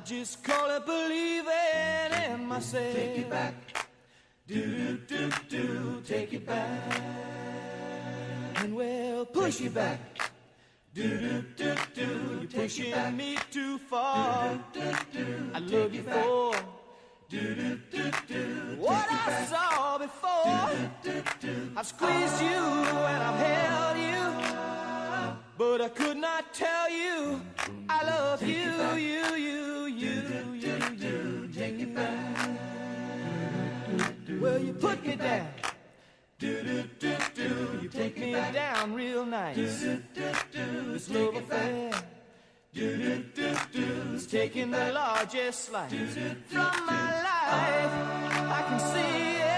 just call it believing in myself. Take it back. Do, take it back. And we'll push you back. Do, You're pushing me too far. I love take you it back. for Do, what I saw before. I've squeezed you and I've held you, but I could not tell you I love you, you. take it back. Well, you put me down. You take put me it back. down real nice. This love affair is taking the largest slice from my life. I can see it.